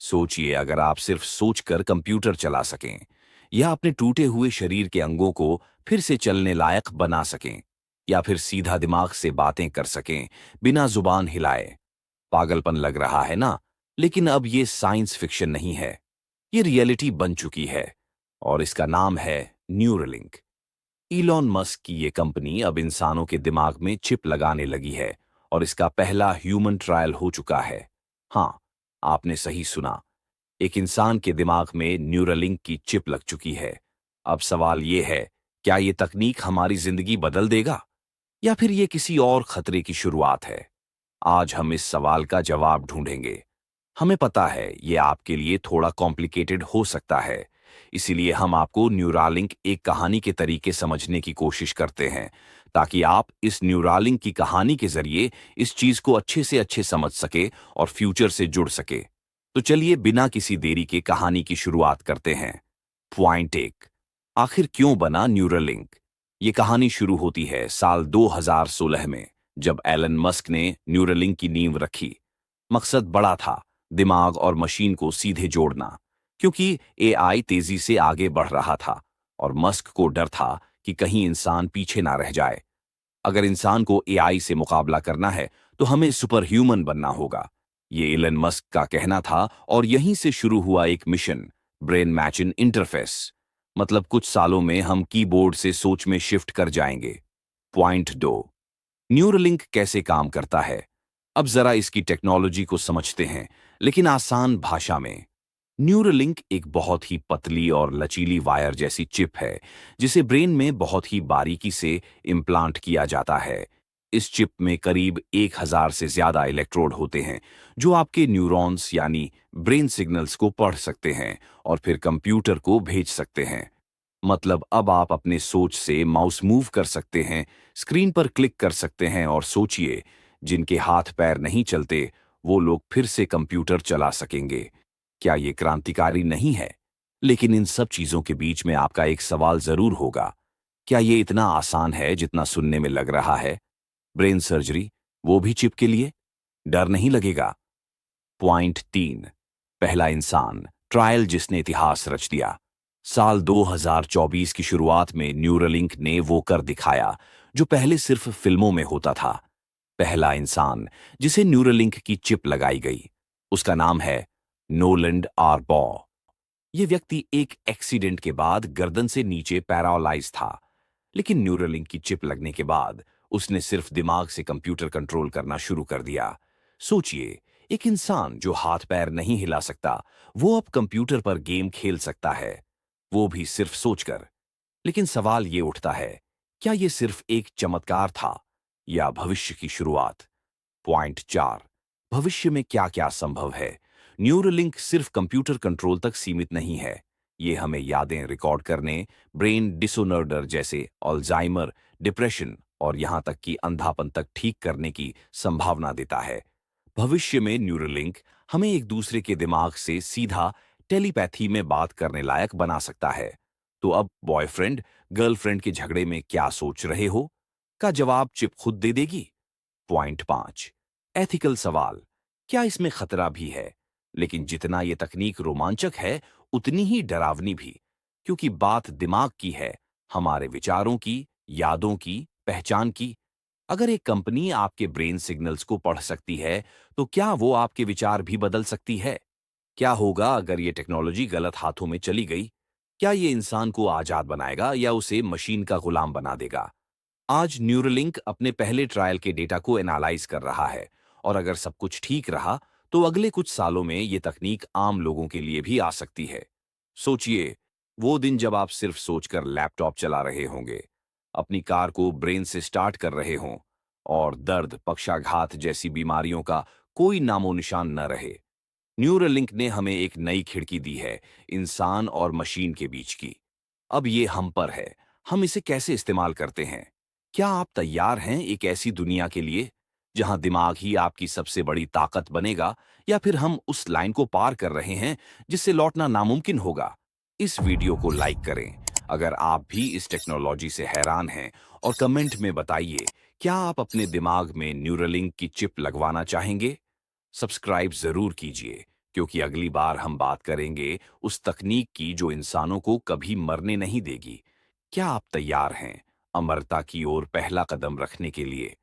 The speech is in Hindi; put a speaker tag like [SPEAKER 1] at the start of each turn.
[SPEAKER 1] सोचिए, अगर आप सिर्फ सोचकर कंप्यूटर चला सकें या अपने टूटे हुए शरीर के अंगों को फिर से चलने लायक बना सकें, या फिर सीधा दिमाग से बातें कर सकें बिना जुबान हिलाए। पागलपन लग रहा है ना? लेकिन अब ये साइंस फिक्शन नहीं है, ये रियलिटी बन चुकी है। और इसका नाम है न्यूरलिंक। इलॉन मस्क की ये कंपनी अब इंसानों के दिमाग में चिप लगाने लगी है, और इसका पहला ह्यूमन ट्रायल हो चुका है। हाँ, आपने सही सुना, एक इंसान के दिमाग में न्यूरलिंक की चिप लग चुकी है। अब सवाल ये है, क्या ये तकनीक हमारी जिंदगी बदल देगा, या फिर ये किसी और खतरे की शुरुआत है? आज हम इस सवाल का जवाब ढूंढेंगे। हमें पता है ये आपके लिए थोड़ा कॉम्प्लिकेटेड हो सकता है, इसीलिए हम आपको न्यूरालिंक एक कहानी के तरीके समझने की कोशिश करते हैं, ताकि आप इस न्यूरालिंक की कहानी के जरिए इस चीज को अच्छे से अच्छे समझ सके और फ्यूचर से जुड़ सके। तो चलिए बिना किसी देरी के कहानी की शुरुआत करते हैं। पॉइंट एक, आखिर क्यों बना न्यूरालिंक? ये कहानी शुरू होती है साल 2016 में, जब एलन मस्क ने न्यूरालिंक की नींव रखी। मकसद बड़ा था, दिमाग और मशीन को सीधे जोड़ना, क्योंकि एआई तेजी से आगे बढ़ रहा था और मस्क को डर था कि कहीं इंसान पीछे ना रह जाए। अगर इंसान को एआई से मुकाबला करना है तो हमें सुपर ह्यूमन बनना होगा, ये एलन मस्क का कहना था। और यहीं से शुरू हुआ एक मिशन, ब्रेन मैचिंग इंटरफेस। मतलब कुछ सालों में हम कीबोर्ड से सोच में शिफ्ट कर जाएंगे। पॉइंट दो, न्यूरलिंक कैसे काम करता है? अब जरा इसकी टेक्नोलॉजी को समझते हैं, लेकिन आसान भाषा में। न्यूरलिंक एक बहुत ही पतली और लचीली वायर जैसी चिप है, जिसे ब्रेन में बहुत ही बारीकी से इम्प्लांट किया जाता है। इस चिप में करीब 1000 से ज्यादा इलेक्ट्रोड होते हैं, जो आपके न्यूरॉन्स यानी ब्रेन सिग्नल्स को पढ़ सकते हैं और फिर कंप्यूटर को भेज सकते हैं। मतलब अब आप अपने सोच से माउस मूव कर सकते हैं, स्क्रीन पर क्लिक कर सकते हैं, और सोचिए, जिनके हाथ पैर नहीं चलते वो लोग फिर से कंप्यूटर चला सकेंगे। क्या ये क्रांतिकारी नहीं है? लेकिन इन सब चीजों के बीच में आपका एक सवाल जरूर होगा, क्या ये इतना आसान है जितना सुनने में लग रहा है? ब्रेन सर्जरी, वो भी चिप के लिए? डर नहीं लगेगा? पॉइंट तीन, पहला इंसान ट्रायल जिसने इतिहास रच दिया। साल 2024 की शुरुआत में न्यूरलिंक ने वो कर दिखाया जो पहले सिर्फ फिल्मों में होता था। पहला इंसान जिसे न्यूरलिंक की चिप लगाई गई, उसका नाम है नोलैंड आरबॉ। ये व्यक्ति एक एक्सीडेंट के बाद गर्दन से नीचे पैरालाइज था, लेकिन न्यूरलिंक की चिप लगने के बाद उसने सिर्फ दिमाग से कंप्यूटर कंट्रोल करना शुरू कर दिया। सोचिए, एक इंसान जो हाथ पैर नहीं हिला सकता, वो अब कंप्यूटर पर गेम खेल सकता है, वो भी सिर्फ सोचकर। लेकिन सवाल ये उठता है, क्या ये सिर्फ एक चमत्कार था या भविष्य की शुरुआत? पॉइंट चार, भविष्य में क्या क्या संभव है? न्यूरलिंक सिर्फ कंप्यूटर कंट्रोल तक सीमित नहीं है, ये हमें यादें रिकॉर्ड करने, ब्रेन डिसऑर्डर जैसे अल्जाइमर, डिप्रेशन और यहां तक कि अंधापन तक ठीक करने की संभावना देता है। भविष्य में न्यूरलिंक हमें एक दूसरे के दिमाग से सीधा टेलीपैथी में बात करने लायक बना सकता है। तो अब बॉयफ्रेंड गर्लफ्रेंड के झगड़े में क्या सोच रहे हो का जवाब चिप खुद दे देगी। पॉइंट पांच, एथिकल सवाल, क्या इसमें खतरा भी है? लेकिन जितना ये तकनीक रोमांचक है, उतनी ही डरावनी भी, क्योंकि बात दिमाग की है, हमारे विचारों की, यादों की, पहचान की। अगर एक कंपनी आपके ब्रेन सिग्नल्स को पढ़ सकती है, तो क्या वो आपके विचार भी बदल सकती है? क्या होगा अगर ये टेक्नोलॉजी गलत हाथों में चली गई? क्या ये इंसान को आजाद बनाएगा या उसे मशीन का गुलाम बना देगा? आज न्यूरलिंक अपने पहले ट्रायल के डेटा को एनालाइज कर रहा है, और अगर सब कुछ ठीक रहा तो अगले कुछ सालों में ये तकनीक आम लोगों के लिए भी आ सकती है। सोचिए, वो दिन जब आप सिर्फ सोचकर लैपटॉप चला रहे होंगे, अपनी कार को ब्रेन से स्टार्ट कर रहे हों, और दर्द, पक्षाघात जैसी बीमारियों का कोई नामो निशान न रहे। न्यूरलिंक ने हमें एक नई खिड़की दी है, इंसान और मशीन के बीच की। अब ये हम पर है, हम इसे कैसे इस्तेमाल करते हैं। क्या आप तैयार हैं एक ऐसी दुनिया के लिए जहां दिमाग ही आपकी सबसे बड़ी ताकत बनेगा, या फिर हम उस लाइन को पार कर रहे हैं जिससे लौटना नामुमकिन होगा? इस वीडियो को लाइक करें अगर आप भी इस टेक्नोलॉजी से हैरान हैं, और कमेंट में बताइए, क्या आप अपने दिमाग में न्यूरलिंक की चिप लगवाना चाहेंगे? सब्सक्राइब जरूर कीजिए, क्योंकि अगली बार हम बात करेंगे उस तकनीक की जो इंसानों को कभी मरने नहीं देगी। क्या आप तैयार हैं अमरता की ओर पहला कदम रखने के लिए?